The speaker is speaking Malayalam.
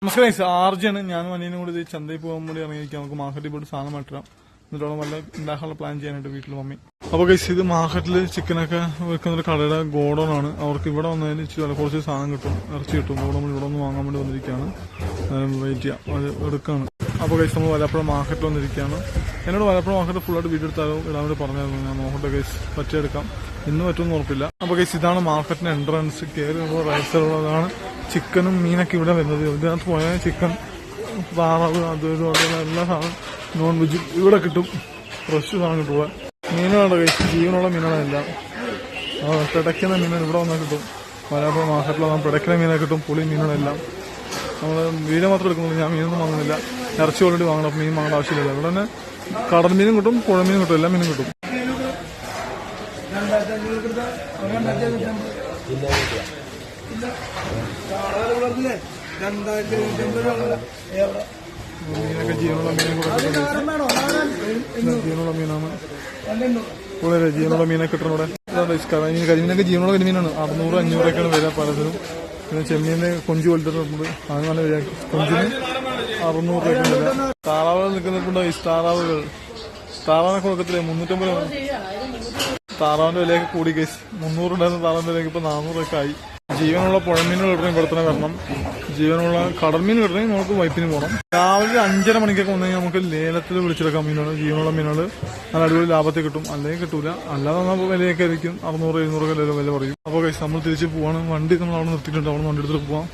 നമസ്കാരം, ആർജിയാണ്. ഞാനും അനിയനും കൂടി ചന്തയിൽ പോകാൻ വേണ്ടി ഇറങ്ങിയിരിക്കാം. നമുക്ക് മാർക്കറ്റിൽ പോയിട്ട് സാധനം മാറ്റാം. എന്നിട്ടോളം വല്ല ഉണ്ടാക്കാനുള്ള പ്ലാൻ ചെയ്യാനായിട്ട് വീട്ടിൽ മമ്മി. അപ്പോൾ ഗൈസ്, ഇത് മാർക്കറ്റിൽ ചിക്കനൊക്കെ വെക്കുന്ന ഒരു കടയുടെ ഗോഡൌൺ ആണ്. അവർക്ക് ഇവിടെ വന്നതിന് ഇച്ചിരി കുറച്ച് സാധനം കിട്ടും, ഇറച്ചി കിട്ടും. ഗോഡൌൺ ഇവിടെ ഒന്ന് വാങ്ങാൻ വേണ്ടി വന്നിരിക്കുകയാണ്. വെയിറ്റ് ചെയ്യാം, അത് എടുക്കുകയാണ്. അപ്പോൾ ഗൈസ്, നമ്മൾ വലപ്പുഴ മാർക്കറ്റിൽ വന്നിരിക്കുകയാണ്. എന്നോട് വലപ്പുഴ മാർക്കറ്റ് ഫുള്ളായിട്ട് വീഡിയോ എടുത്താലോ ഇടാൻ വേണ്ടി പറഞ്ഞായിരുന്നു. ഞാൻ നോക്കട്ടെ ഗൈസ്, പറ്റിയെടുക്കാം. ഇന്ന് പറ്റുമെന്ന് ഉറപ്പില്ല. അപ്പോൾ ഗൈസ്, ഇതാണ് മാർക്കറ്റിന്റെ എൻട്രൻസ്. കയറി റൈറ്റ് സൈഡിലുള്ളതാണ് ചിക്കനും മീനൊക്കെ ഇവിടെ വരുന്നത്. ഇതിനകത്ത് പോയാൽ ചിക്കൻ, താറാവ്, എല്ലാ സാധനം നോൺ വെജും ഇവിടെ കിട്ടും. ഫ്രഷ് സാധനം കിട്ടുക. മീനുകളുടെ കഴിച്ച് ജീവനുള്ള മീനുകളല്ല, പിടയ്ക്കുന്ന മീനുകൾ ഇവിടെ വന്നാൽ കിട്ടും. വലപ്പുഴ മാർക്കറ്റിൽ വന്നാൽ പിടയ്ക്കുന്ന മീനൊക്കെ കിട്ടും. പുളി മീനുകളെല്ലാം നമ്മൾ വീട് മാത്രം എടുക്കുന്നില്ല. ഞാൻ മീനൊന്നും വാങ്ങുന്നില്ല, ഇറച്ചി ഓൾറെഡി വാങ്ങണം. അപ്പം മീൻ വാങ്ങേണ്ട ആവശ്യമില്ല. ഇവിടെ തന്നെ കടൽ മീനും കിട്ടും, പുഴ മീനും കിട്ടും, എല്ലാ മീനും കിട്ടും. മീനൊക്കെ ജീവനുള്ള മീനാണ്. വളരെ ജീവനുള്ള മീനൊക്കെ കിട്ടണം ഇവിടെ. കരിമീനൊക്കെ ജീവനുള്ള കരിമീനാണ്. 600-500 വില പലതിനും. പിന്നെ ചെമ്മീന് കൊഞ്ച് കൊലുത്തിട്ടുണ്ട്, അത് നല്ല വില. കൊഞ്ചിന് 600 വില. താറാവുകൾ നിൽക്കുന്നുണ്ടോ? ഈ താറാവുകൾ, താറാവിനൊക്കെ കൊടുക്കത്തില്ലേ? 350. താറാവിന്റെ വിലയൊക്കെ കൂടി കേസ്. 300 ഉണ്ടായിരുന്ന താറാവിന്റെ വിലയ്ക്ക് ഇപ്പൊ 400 ആയി. ജീവനുള്ള പുഴമീനുകൾ കിട്ടണമെങ്കിൽ ഇവിടെ തന്നെ വരണം. ജീവനുള്ള കടൽമീൻ കിട്ടണമെങ്കിൽ നമുക്ക് വൈപ്പിന് പോകണം. രാവിലെ 5:30 മണിക്കൊക്കെ വന്നെങ്കിൽ നമുക്ക് ലേലത്തിൽ വിളിച്ചെടുക്കാം മീനുകൾ. ജീവനുള്ള മീനുകൾ നല്ല അടിപൊളി ലാഭത്തിൽ കിട്ടും. അല്ലെങ്കിൽ കിട്ടൂല. അല്ലാതെ നമ്മൾ വിലയൊക്കെ ആയിരിക്കും 600-700 വില പറയും. അപ്പോൾ നമ്മൾ തിരിച്ച് പോവാണ്. വണ്ടി നമ്മൾ അവിടെ നിർത്തിയിട്ടുണ്ട്. അവിടെ വണ്ടി എടുത്തിട്ട് പോവാം.